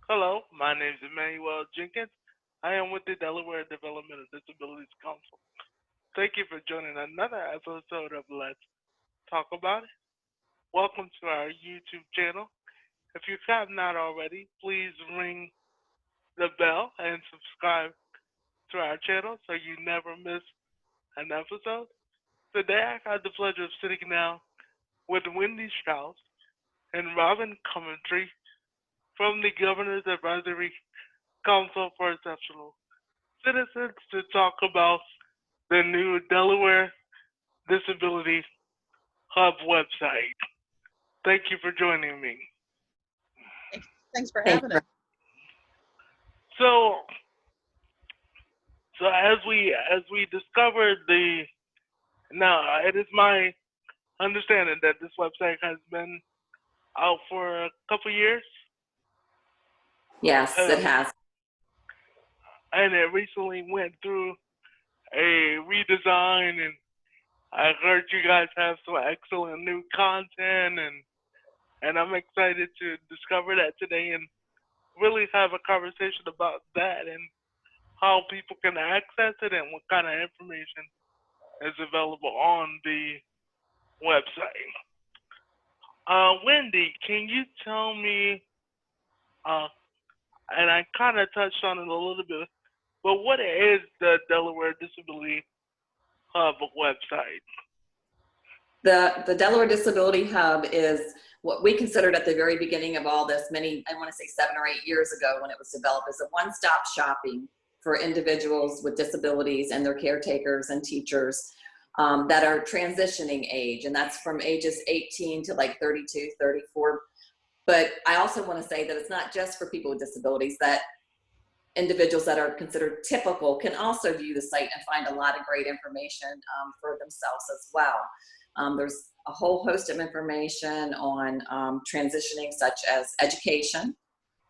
Hello, my name is Emmanuel Jenkins. I am with the Delaware Development of Disabilities Council. Thank you for joining another episode of Let's Talk About It. Welcome to our YouTube channel. If you have not already, please ring the bell and subscribe to our channel so you never miss an episode. Today I had the pleasure of sitting down with Wendy Strauss and Robin Coventry from the Governor's Advisory Council for Exceptional Citizens to talk about the new Delaware Disability Hub website. Thank you for joining me. Thanks for having us. So as we discovered now it is my understanding that this website has been out for a couple years. Yes, it has. And it recently went through a redesign, and I heard you guys have some excellent new content, and I'm excited to discover that today and really have a conversation about that and how people can access it and what kind of information is available on the website. Wendy, can you tell me, and I kind of touched on it a little bit, but what is the Delaware Disability Hub website? The Delaware Disability Hub is what we considered at the very beginning of all this, I want to say 7 or 8 years ago when it was developed, as a one-stop shopping for individuals with disabilities and their caretakers and teachers that are transitioning age, and that's from ages 18 to like 32, 34. But I also want to say that it's not just for people with disabilities, that individuals that are considered typical can also view the site and find a lot of great information for themselves as well. There's a whole host of information on transitioning, such as education,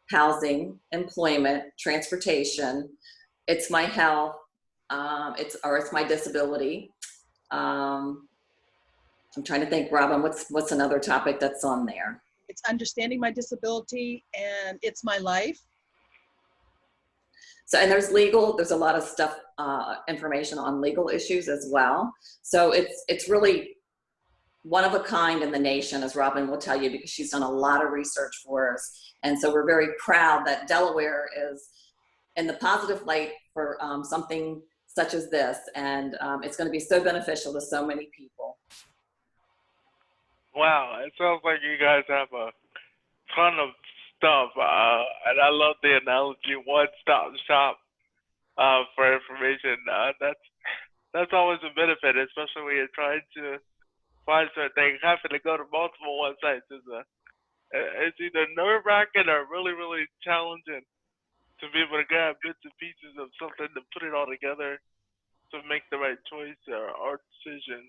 housing, employment, transportation. It's my health, it's my disability. I'm trying to think, Robin, what's another topic that's on there? It's understanding my disability, and it's my life. So, and there's a lot of stuff, information on legal issues as well. So it's really one of a kind in the nation, as Robin will tell you, because she's done a lot of research for us. And so we're very proud that Delaware is in the positive light for something such as this. And it's going to be so beneficial to so many people. Wow, it sounds like you guys have a ton of stuff, and I love the analogy one-stop shop for information. That's always a benefit, especially when you're trying to find certain things. Having to go to multiple websites it's either nerve-wracking or really, really challenging to be able to grab bits and pieces of something to put it all together to make the right choice or decision.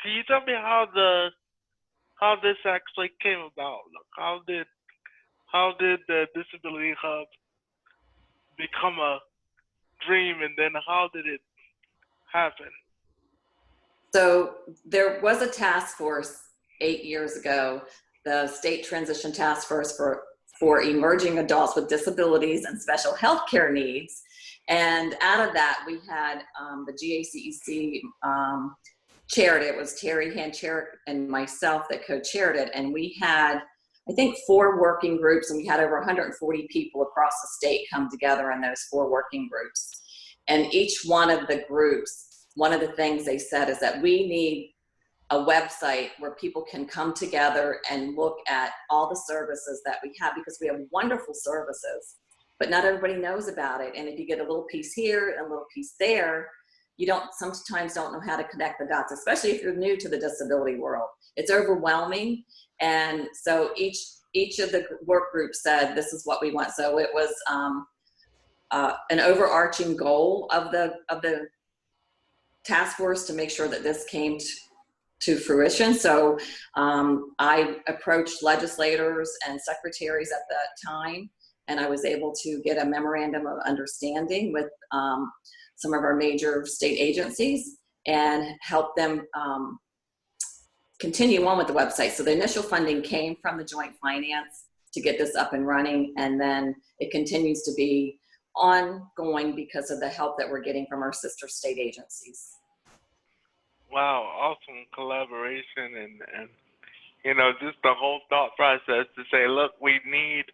Can you tell me how this actually came about? How did the Disability Hub become a dream, and then how did it happen? So there was a task force 8 years ago, the State Transition Task Force for emerging adults with disabilities and special health care needs. And out of that, we had the GACEC chaired it. It was Terry Hancherick and myself that co-chaired it. And we had, I think, 4 working groups, and we had over 140 people across the state come together in those 4 working groups. And each one of the groups, one of the things they said is that we need a website where people can come together and look at all the services that we have, because we have wonderful services, but not everybody knows about it. And if you get a little piece here and a little piece there, you sometimes don't know how to connect the dots, especially if you're new to the disability world. It's overwhelming. And so each of the work groups said, this is what we want. So it was an overarching goal of the task force to make sure that this came to fruition. So I approached legislators and secretaries at that time, and I was able to get a memorandum of understanding with some of our major state agencies and help them continue on with the website. So the initial funding came from the Joint Finance to get this up and running. And then it continues to be ongoing because of the help that we're getting from our sister state agencies. Wow, awesome collaboration and you know, just the whole thought process to say, look, we need,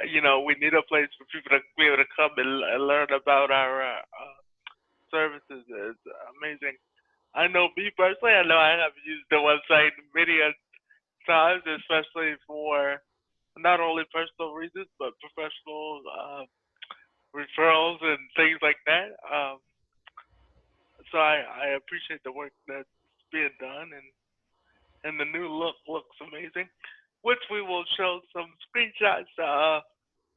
you know, we need a place for people to be able to come and learn about our services is amazing. I know me personally, I know I have used the website many a times, especially for not only personal reasons, but professional referrals and things like that. So I appreciate the work that's being done, and the new look looks amazing, which we will show some screenshots,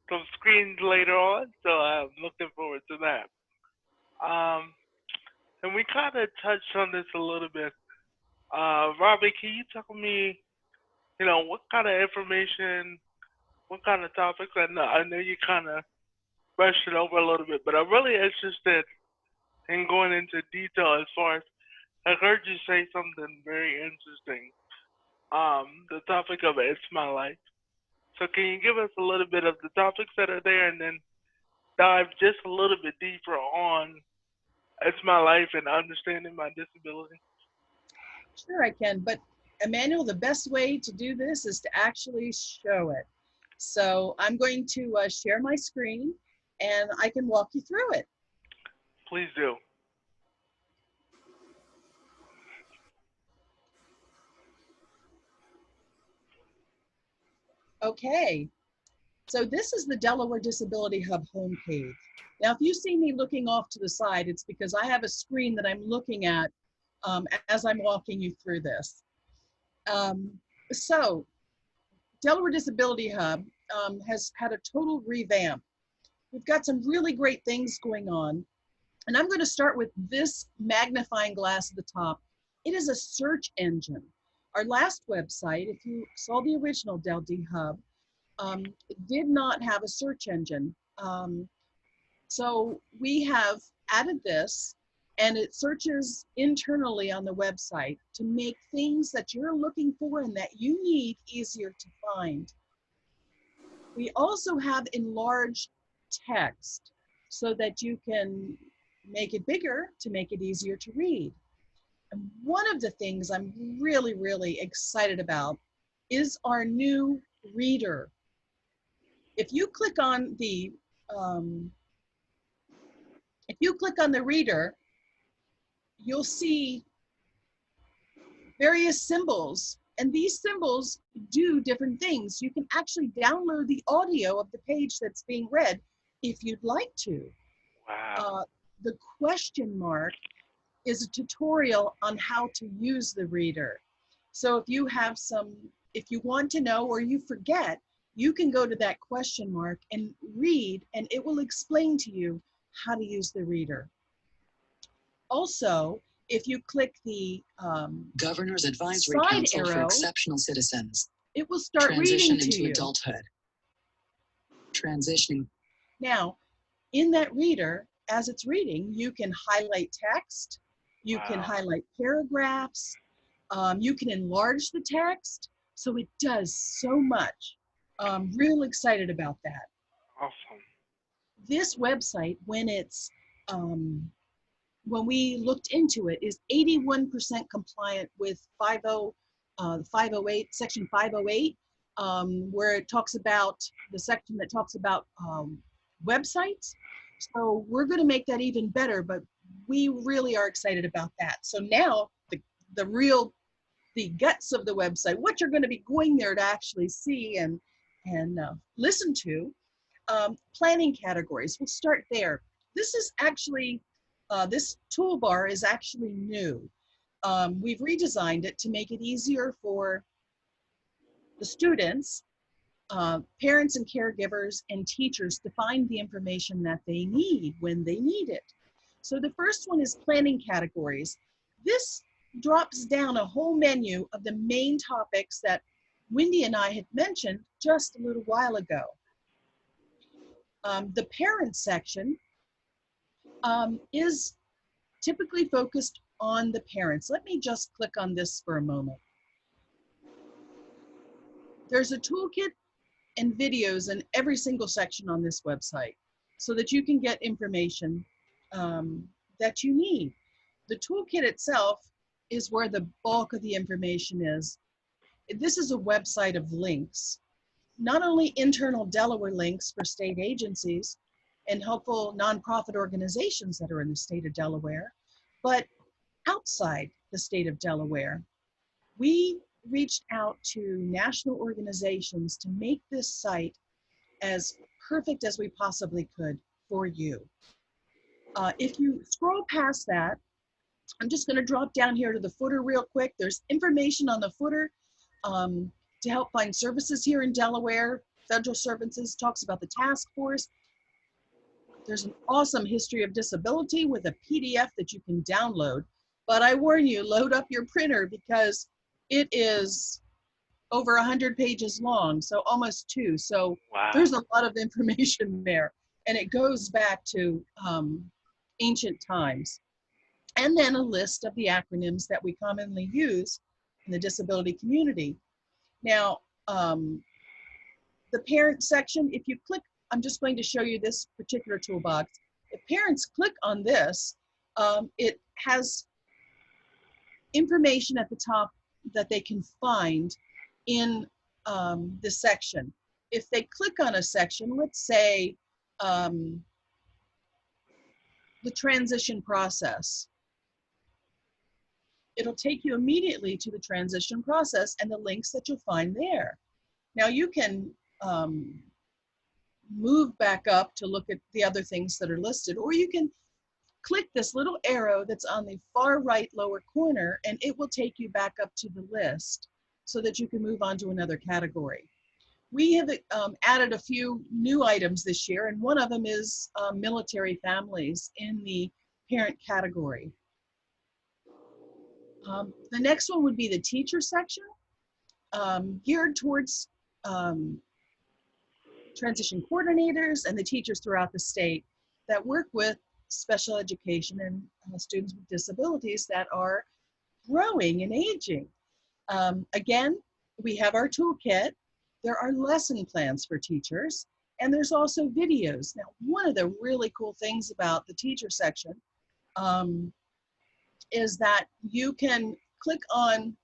some screens later on. So I'm looking forward to that. And we kind of touched on this a little bit. Robbie, can you tell me, you know, what kind of information, what kind of topics? I know you kind of brushed it over a little bit, but I'm really interested in going into detail as far as I heard you say something very interesting. The topic of It's My Life. So can you give us a little bit of the topics that are there and then dive just a little bit deeper on It's My Life and understanding my disability? Sure, I can. But Emmanuel, the best way to do this is to actually show it. So I'm going to share my screen and I can walk you through it. Please do. Okay. So this is the Delaware Disability Hub homepage. Now, if you see me looking off to the side, it's because I have a screen that I'm looking at as I'm walking you through this. So Delaware Disability Hub has had a total revamp. We've got some really great things going on. And I'm going to start with this magnifying glass at the top. It is a search engine. Our last website, if you saw the original Del D Hub, did not have a search engine. So we have added this, and it searches internally on the website to make things that you're looking for and that you need easier to find. We also have enlarged text so that you can make it bigger to make it easier to read. And one of the things I'm really excited about is our new reader. If you click on the reader, you'll see various symbols, and these symbols do different things. You can actually download the audio of the page that's being read if you'd like to. Wow. The question mark is a tutorial on how to use the reader. So if you want to know or you forget, you can go to that question mark and read, and it will explain to you how to use the reader. Also, if you click the Governor's Advisory side Council for arrow, Exceptional Citizens. it will start Transition reading to into you. adulthood. Transitioning. Now, in that reader, as it's reading, you can highlight text, you can highlight paragraphs, you can enlarge the text. So it does so much. Real excited about that. Awesome. This website, when we looked into it, is 81% compliant with 508, Section 508, where it talks about the section that talks about websites. So we're going to make that even better, but we really are excited about that. So now the guts of the website, what you're going to be going there to actually see and listen to, planning categories. We'll start there. This is actually, this toolbar is actually new. We've redesigned it to make it easier for the students, parents and caregivers and teachers to find the information that they need when they need it. So the first one is planning categories. This drops down a whole menu of the main topics that Wendy and I had mentioned just a little while ago. The parent section is typically focused on the parents. Let me just click on this for a moment. There's a toolkit and videos in every single section on this website so that you can get information that you need. The toolkit itself is where the bulk of the information is. This is a website of links, not only internal Delaware links for state agencies and helpful nonprofit organizations that are in the state of Delaware, but outside the state of Delaware. We reached out to national organizations to make this site as perfect as we possibly could for you. If you scroll past that, I'm just going to drop down here to the footer real quick. There's information on the footer to help find services here in Delaware. Federal services, talks about the task force. There's an awesome history of disability with a PDF that you can download. But I warn you, load up your printer because it is over 100 pages long, so almost 2. So Wow. there's a lot of information there. And it goes back to ancient times. And then a list of the acronyms that we commonly use in the disability community. Now, the parent section, if you click, I'm just going to show you this particular toolbox. If parents click on this, it has information at the top that they can find in this section. If they click on a section, let's say the transition process, it'll take you immediately to the transition process and the links that you'll find there. Now you can move back up to look at the other things that are listed, or you can click this little arrow that's on the far right lower corner and it will take you back up to the list so that you can move on to another category. We have added a few new items this year, and one of them is military families in the parent category. The next one would be the teacher section, geared towards transition coordinators and the teachers throughout the state that work with special education and students with disabilities that are growing and aging. Again, we have our toolkit. There are lesson plans for teachers, and there's also videos. Now, one of the really cool things about the teacher section is that you can click on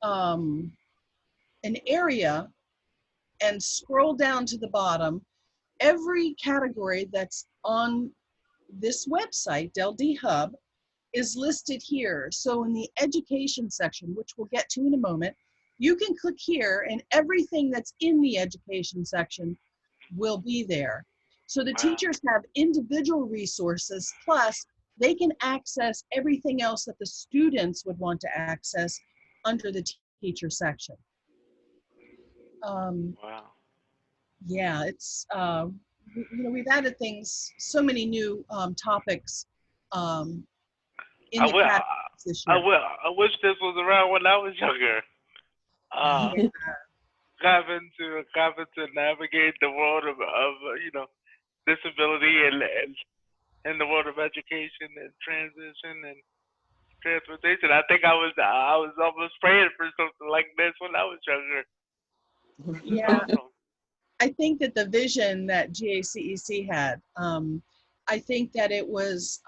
an area and scroll down to the bottom. Every category that's on this website, DelD Hub, is listed here. So in the education section, which we'll get to in a moment, you can click here and everything that's in the education section will be there. So the teachers have individual resources, plus they can access everything else that the students would want to access under the teacher section. Wow. Yeah, it's, you know, we've added things, so many new topics in the categories this year. I wish this was around when I was younger. Yeah. Having to navigate the world of you know, disability and the world of education and transition and transportation. I think I was almost praying for something like this when I was younger. Which is Yeah. awesome. I think that the vision that GACEC had, I think that it was,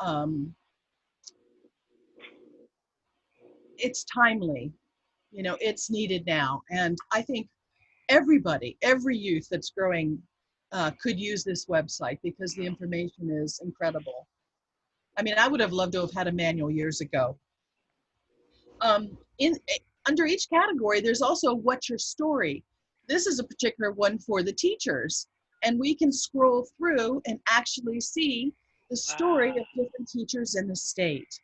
it's timely, you know, it's needed now. And I think everybody, every youth that's growing could use this website because the information is incredible. I mean, I would have loved to have had a manual years ago. Under each category, there's also what's your story. This is a particular one for the teachers, and we can scroll through and actually see the story of different teachers in the state.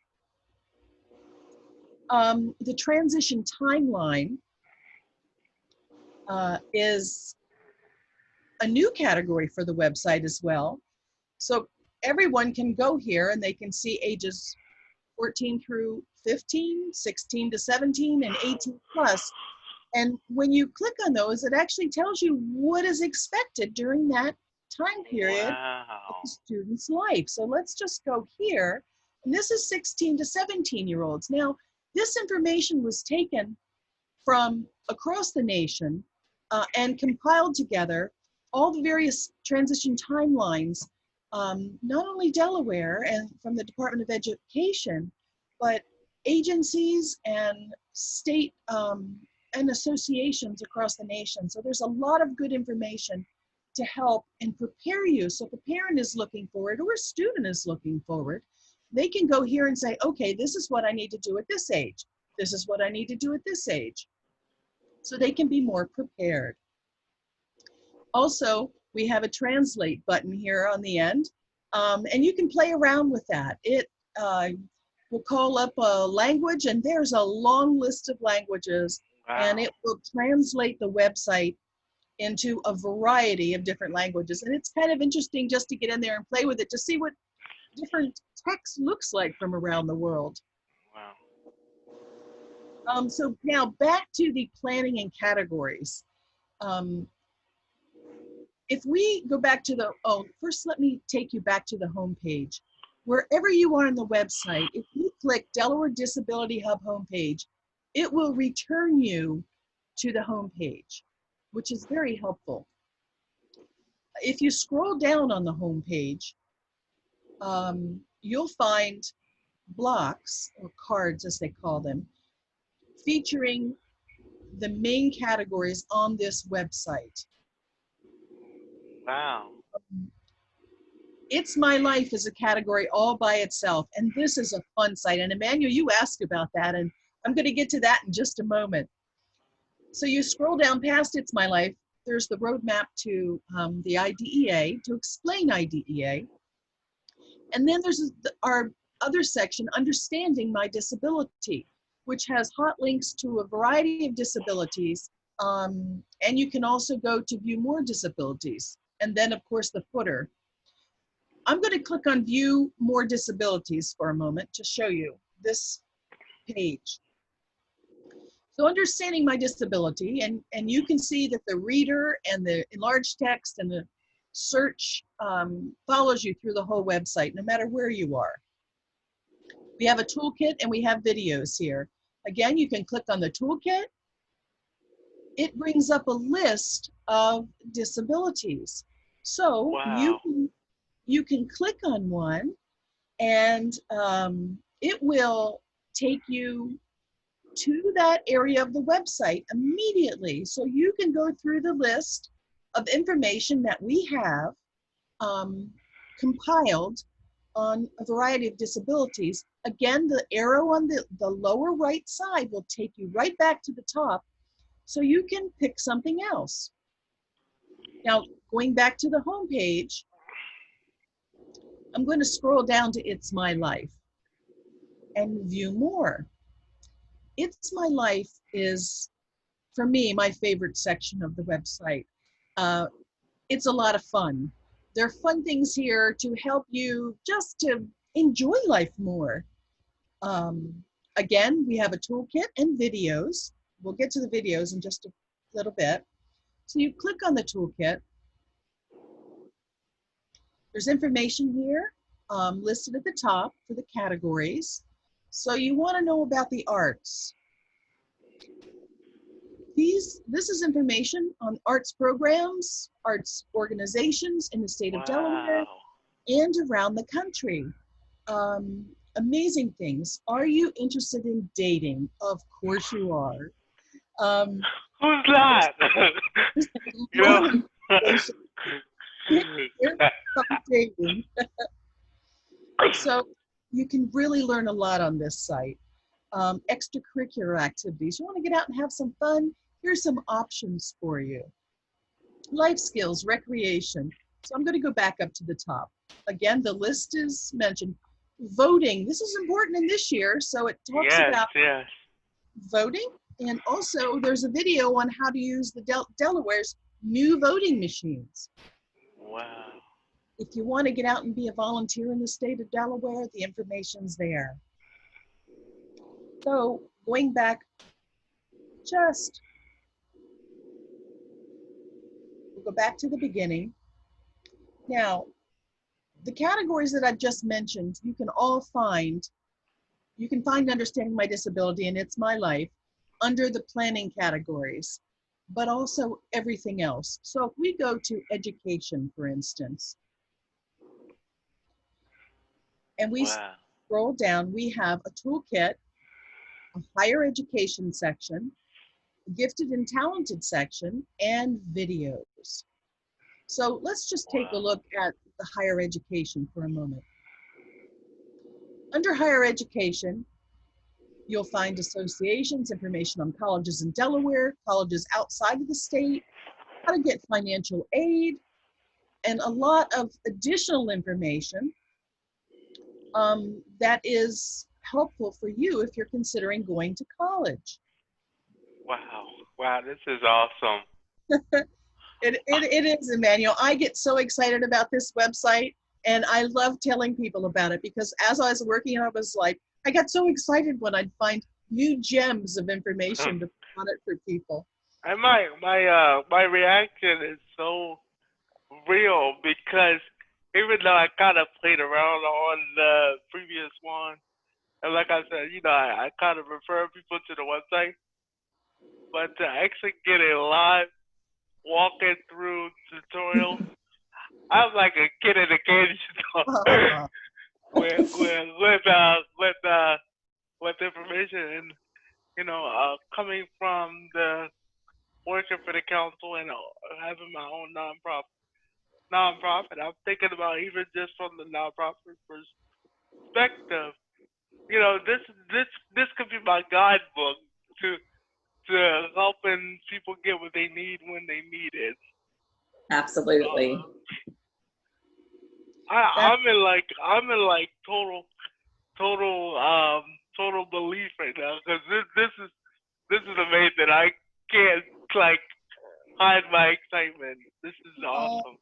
The transition timeline is a new category for the website as well. So everyone can go here and they can see ages 14 through 15, 16 to 17, and 18 plus. And when you click on those, it actually tells you what is expected during that time period of the student's life. So let's just go here. And this is 16 to 17-year-olds. Now, this information was taken from across the nation and compiled together all the various transition timelines, not only Delaware and from the Department of Education, but agencies and state and associations across the nation. So there's a lot of good information to help and prepare you. So if a parent is looking forward or a student is looking forward, they can go here and say, okay, this is what I need to do at this age. This is what I need to do at this age. So they can be more prepared. Also, we have a translate button here on the end, and you can play around with that. It will call up a language, and there's a long list of languages, and it will translate the website into a variety of different languages. And it's kind of interesting just to get in there and play with it to see what different text looks like from around the world. Wow. So now back to the planning and categories. If we go back to the, first let me take you back to the home page. Wherever you are on the website, if you click Delaware Disability Hub homepage, it will return you to the home page, which is very helpful. If you scroll down on the home page, you'll find blocks, or cards as they call them, featuring the main categories on this website. Wow. It's My Life is a category all by itself, and this is a fun site. And Emmanuel, you asked about that, and I'm going to get to that in just a moment. So you scroll down past It's My Life, there's the roadmap to the IDEA, to explain IDEA. And then there's our other section, Understanding My Disability, which has hot links to a variety of disabilities. And you can also go to view more disabilities. And then, of course, the footer. I'm going to click on View More Disabilities for a moment to show you this page. So Understanding My Disability, and you can see that the reader and the enlarged text and the search follows you through the whole website, no matter where you are. We have a toolkit and we have videos here. Again, you can click on the toolkit. It brings up a list of disabilities. So Wow. you can click on one, and it will take you to that area of the website immediately. So you can go through the list of information that we have compiled on a variety of disabilities. Again, the arrow on the lower right side will take you right back to the top, so you can pick something else. Now, going back to the home page, I'm going to scroll down to It's My Life and view more. It's My Life is, for me, my favorite section of the website. It's a lot of fun. There are fun things here to help you just to enjoy life more. Again, we have a toolkit and videos. We'll get to the videos in just a little bit. So you click on the toolkit. There's information here listed at the top for the categories. So you want to know about the arts. This is information on arts programs, arts organizations in the state of Delaware and around the country. Amazing things. Are you interested in dating? Of course you are. Who's that? You know? Dating. So you can really learn a lot on this site. Extracurricular activities. You want to get out and have some fun? Here's some options for you. Life skills, recreation. So I'm going to go back up to the top. Again, the list is mentioned. Voting. This is important in this year, so it talks about voting. And also, there's a video on how to use the Delaware's new voting machines. Wow. If you want to get out and be a volunteer in the state of Delaware, the information's there. So going back, we'll go back to the beginning. Now, the categories that I've just mentioned, you can find Understanding My Disability and It's My Life under the planning categories. but also everything else. So if we go to education, for instance, and we Wow. scroll down, we have a toolkit, a higher education section, a gifted and talented section, and videos. So let's just take a Wow. look at the higher education for a moment. Under higher education, you'll find associations, information on colleges in Delaware, colleges outside of the state, how to get financial aid, and a lot of additional information that is helpful for you if you're considering going to college. Wow. Wow. This is awesome. It is, Emmanuel. I get so excited about this website, and I love telling people about it because as I was working, I was like, I got so excited when I'd find new gems of information to put on it for people. And my reaction is so real because even though I kind of played around on the previous one, and like I said, I kind of refer people to the website, but to actually get a live walking through tutorial, I'm like a kid in a candy store with information and coming from the working for the council and having my own nonprofit. I'm thinking about even just from the nonprofit perspective. This could be my guidebook to helping people get what they need when they need it. Absolutely. I'm in like total belief right now because this is amazing. I can't like hide my excitement. This is awesome.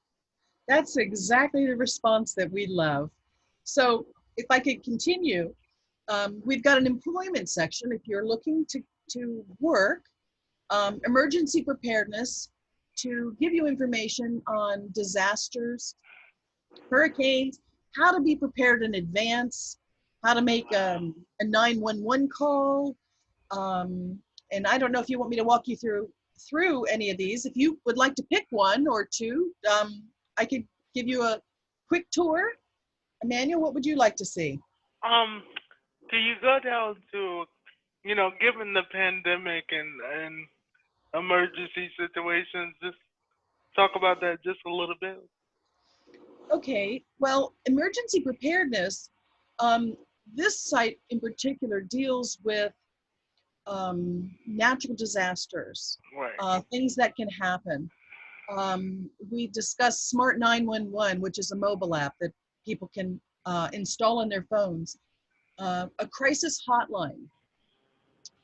That's exactly the response that we love. So if I could continue, we've got an employment section if you're looking to work, emergency preparedness to give you information on disasters, hurricanes, how to be prepared in advance, how to make a 911 call. And I don't know if you want me to walk you through any of these. If you would like to pick one or two, I could give you a quick tour. Emmanuel, what would you like to see? Do you go down to, given the pandemic and emergency situations, just talk about that just a little bit? Okay, well, emergency preparedness, this site in particular deals with natural disasters, Right. things that can happen. We discussed Smart 911, which is a mobile app that people can install on their phones, a crisis hotline,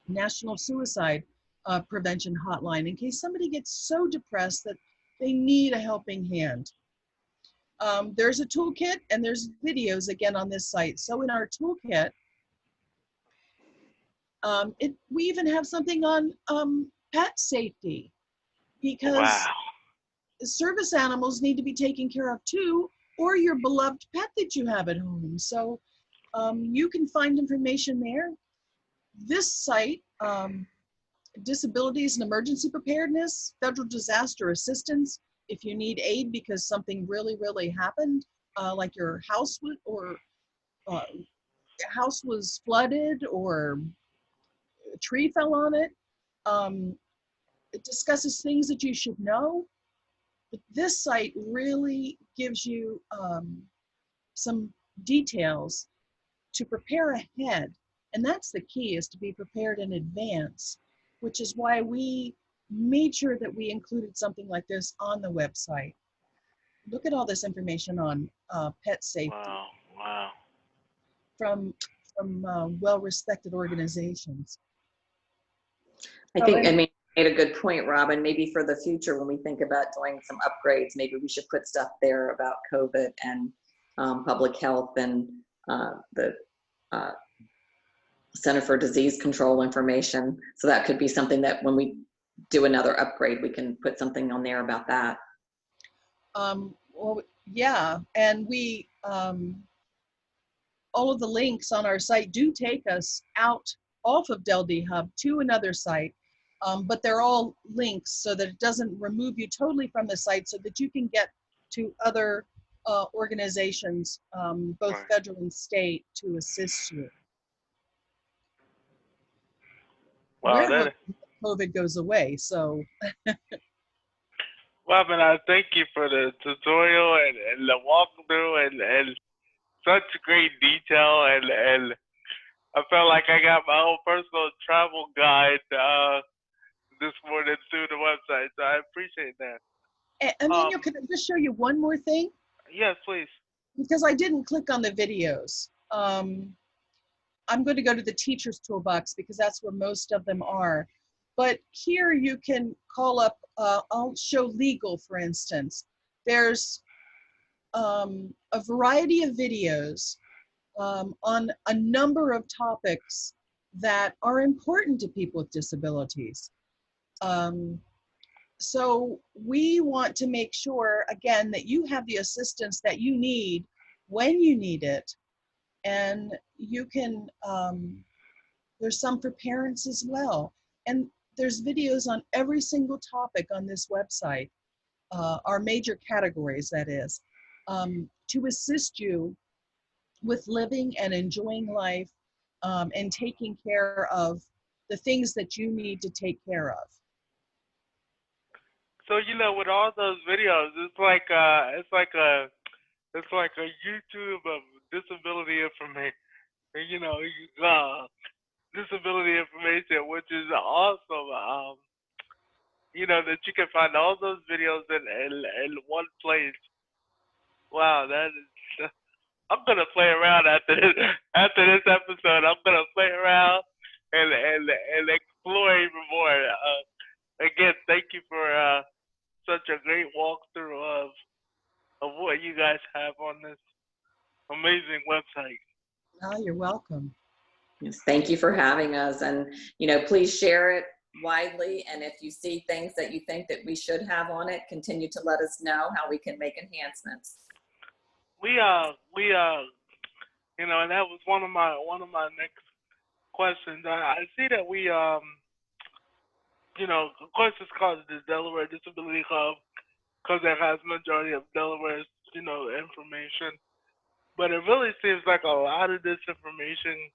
National Suicide Prevention Hotline, in case somebody gets so depressed that they need a helping hand. There's a toolkit and there's videos again on this site. So in our toolkit, we even have something on pet safety because Wow. service animals need to be taken care of too, or your beloved pet that you have at home. So you can find information there. This site, Disabilities and Emergency Preparedness, Federal Disaster Assistance, if you need aid because something really, really happened, like your house house was flooded or a tree fell on it. It discusses things that you should know. But this site really gives you some details to prepare ahead. And that's the key, is to be prepared in advance, which is why we made sure that we included something like this on the website. Look at all this information on pet safety Wow. from well-respected organizations. I think, I mean, you made a good point, Robin. Maybe for the future, when we think about doing some upgrades, maybe we should put stuff there about COVID and public health and the Center for Disease Control information. So that could be something that when we do another upgrade, we can put something on there about that. Well, yeah, and we, all of the links on our site do take us out off of DelD Hub to another site. but they're all links so that it doesn't remove you totally from the site, so that you can get to other organizations, both Right. federal and state, to assist you. Wow, We're that. hoping that COVID goes away, so Well, man, I thank you for the tutorial and the walkthrough and such great detail and I felt like I got my own personal travel guide this morning through the website, so I appreciate that. Emmanuel, can I just show you one more thing? Yes, please. Because I didn't click on the videos. I'm going to go to the teacher's toolbox because that's where most of them are. But here you can call up, I'll show legal, for instance. There's a variety of videos on a number of topics that are important to people with disabilities. So we want to make sure, again, that you have the assistance that you need when you need it. And you can, there's some for parents as well. And there's videos on every single topic on this website, our major categories, that is, to assist you with living and enjoying life, and taking care of the things that you need to take care of. So with all those videos, it's like a YouTube of disability information. Disability information, which is awesome. That you can find all those videos in one place. Wow, that is. I'm gonna play around after this episode. I'm gonna play around and explore even more. Again, thank you for such a great walkthrough of what you guys have on this amazing website. Oh, you're welcome. Yes, thank you for having us, and please share it widely, and if you see things that you think that we should have on it, continue to let us know how we can make enhancements. We and that was one of my next questions. I see that we of course it's called the Delaware Disability Hub because it has majority of Delaware's information, but it really seems like a lot of this information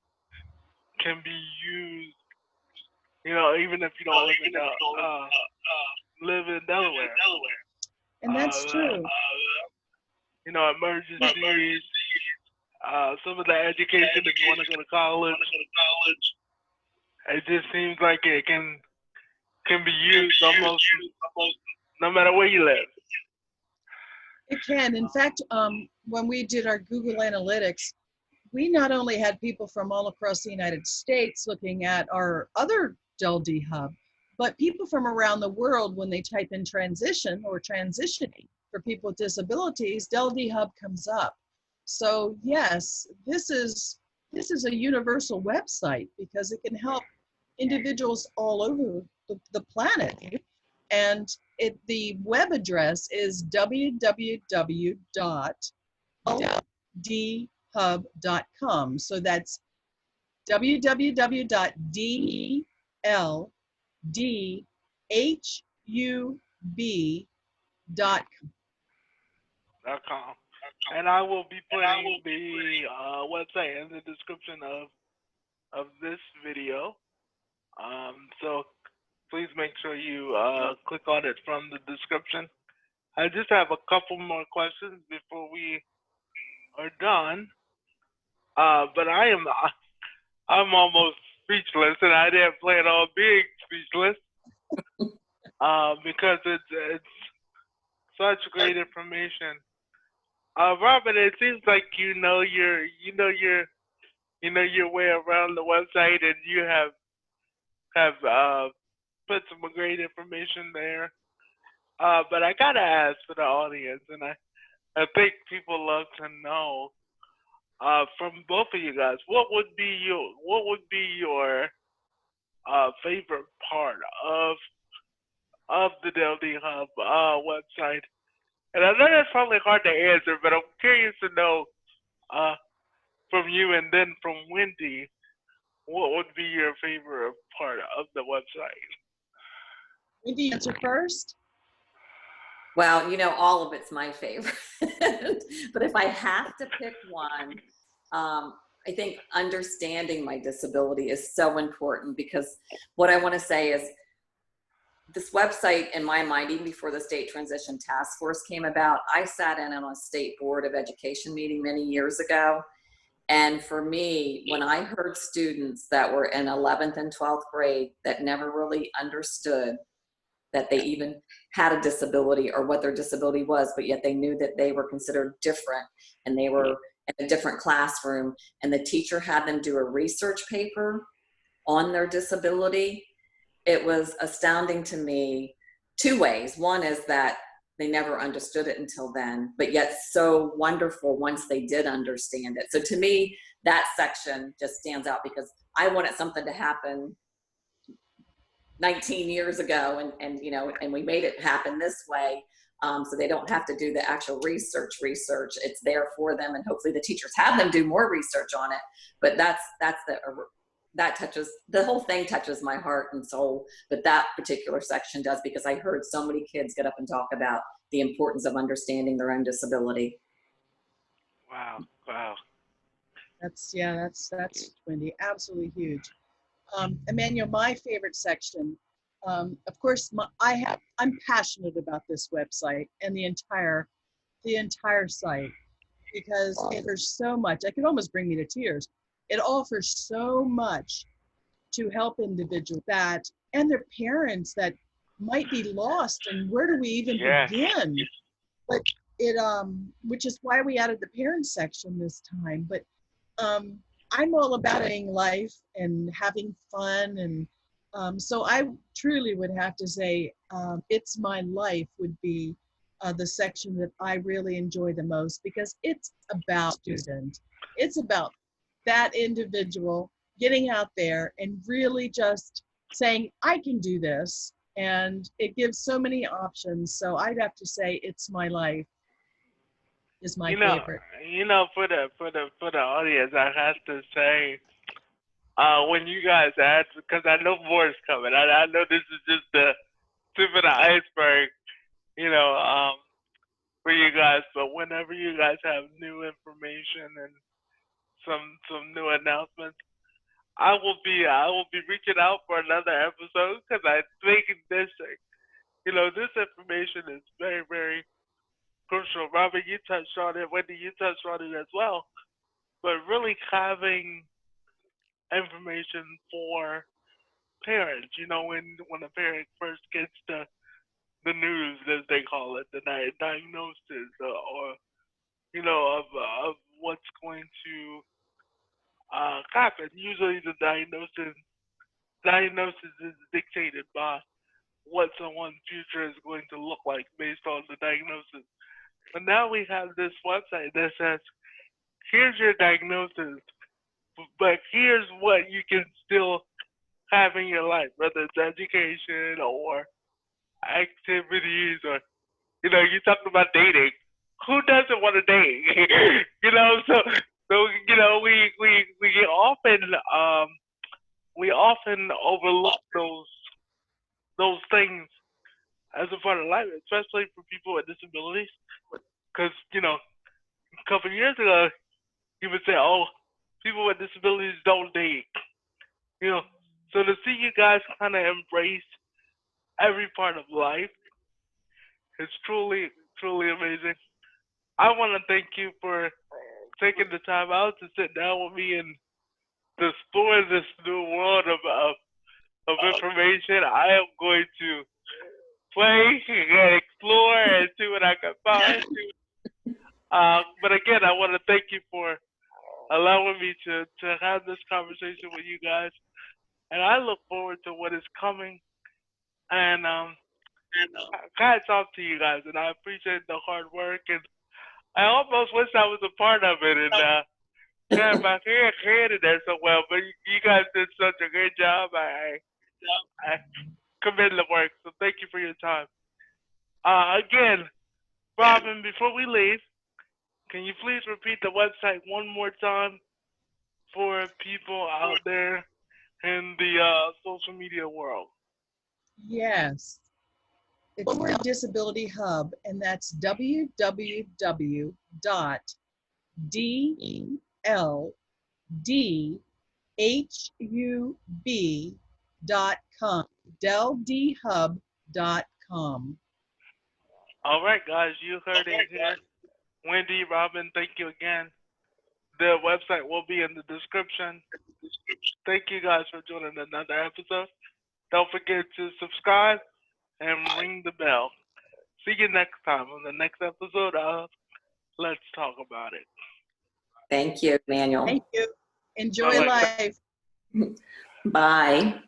can be used, even if you don't live in Delaware. And that's true. Emergencies, some of the education if you want to go to college. It just seems like it can be used almost no matter where you live. It can. In fact, when we did our Google Analytics, we not only had people from all across the United States looking at our other DELD Hub, but people from around the world. When they type in transition or transitioning for people with disabilities, DELD Hub comes up. So yes, this is a universal website because it can help individuals all over the planet. And the web address is www.deldhub.com. So that's .com. And I will be putting the website in the description of this video. So please make sure you click on it from the description. I just have a couple more questions before we are done. But I'm almost speechless, and I didn't plan on being speechless because it's such great information. Robin, it seems like you know your way around the website, and you have put some great information there. But I gotta ask for the audience, and I think people love to know from both of you guys, what would be your favorite part of the DLD Hub website? And I know that's probably hard to answer, but I'm curious to know from you and then from Wendy, what would be your favorite part of the website? Wendy, answer first. Well, you know, all of it's my favorite. But if I have to pick one, I think understanding my disability is so important, because what I want to say is this website, in my mind, even before the State Transition Task Force came about, I sat in on a State Board of Education meeting many years ago. And for me, when I heard students that were in 11th and 12th grade that never really understood that they even had a disability or what their disability was, but yet they knew that they were considered different and they were in a different classroom, and the teacher had them do a research paper on their disability, it was astounding to me two ways. One is that they never understood it until then, but yet so wonderful once they did understand it. So to me, that section just stands out, because I wanted something to happen 19 years ago, and you know, and we made it happen this way, so they don't have to do the actual research. It's there for them, and hopefully the teachers have them do more research on it. But that touches, the whole thing touches my heart and soul. But that particular section does, because I heard so many kids get up and talk about the importance of understanding their own disability. Wow. Wow. That's Wendy, absolutely huge. Emmanuel, my favorite section, of course, I'm passionate about this website and the entire site, because it offers so much. It could almost bring me to tears. It offers so much to help individuals that, and their parents that might be lost, and where do we even Yes. begin? But it, which is why we added the parents section this time. But I'm all about enjoying life and having fun, and so I truly would have to say It's My Life would be the section that I really enjoy the most, because it's about student. It's about that individual getting out there and really just saying, I can do this, and it gives so many options. So I'd have to say It's My Life is my favorite. For the audience, I have to say, when you guys ask, because I know more is coming. I know this is just the tip of the iceberg, you know, for you guys. But whenever you guys have new information and some new announcements, I will be reaching out for another episode, because I think this information is very, very crucial. Robert, you touched on it. Wendy, you touched on it as well. But really having information for parents, when a parent first gets the news, as they call it, the diagnosis, or of what's going to happen. Usually, the diagnosis is dictated by what someone's future is going to look like based on the diagnosis. But now we have this website that says, here's your diagnosis, but here's what you can still have in your life, whether it's education or activities, or you talked about dating. Who doesn't want to date? So we often overlook those things as a part of life, especially for people with disabilities. Because a couple of years ago, you would say, "Oh, people with disabilities don't date." You know, so to see you guys kind of embrace every part of life is truly, truly amazing. I want to thank you for taking the time out to sit down with me and to explore this new world of information. I am going to play and explore and see what I can find. But again, I want to thank you for allowing me to have this conversation with you guys. And I look forward to what is coming. And hats off to you guys. And I appreciate the hard work. And I almost wish I was a part of it. And had my hand in there so well. But you guys did such a great job. I commend the work. So thank you for your time. Again, Robin, before we leave, can you please repeat the website one more time for people out there in the social media world? Yes. It's Delaware Disability Hub, and that's www.dldhub.com. deldhub.com. All right, guys, you heard it here. Wendy, Robin, thank you again. The website will be in the description. Thank you guys for joining another episode. Don't forget to subscribe and ring the bell. See you next time on the next episode of Let's Talk About It. Thank you, Manuel. Thank you. Enjoy Bye-bye. life. Bye.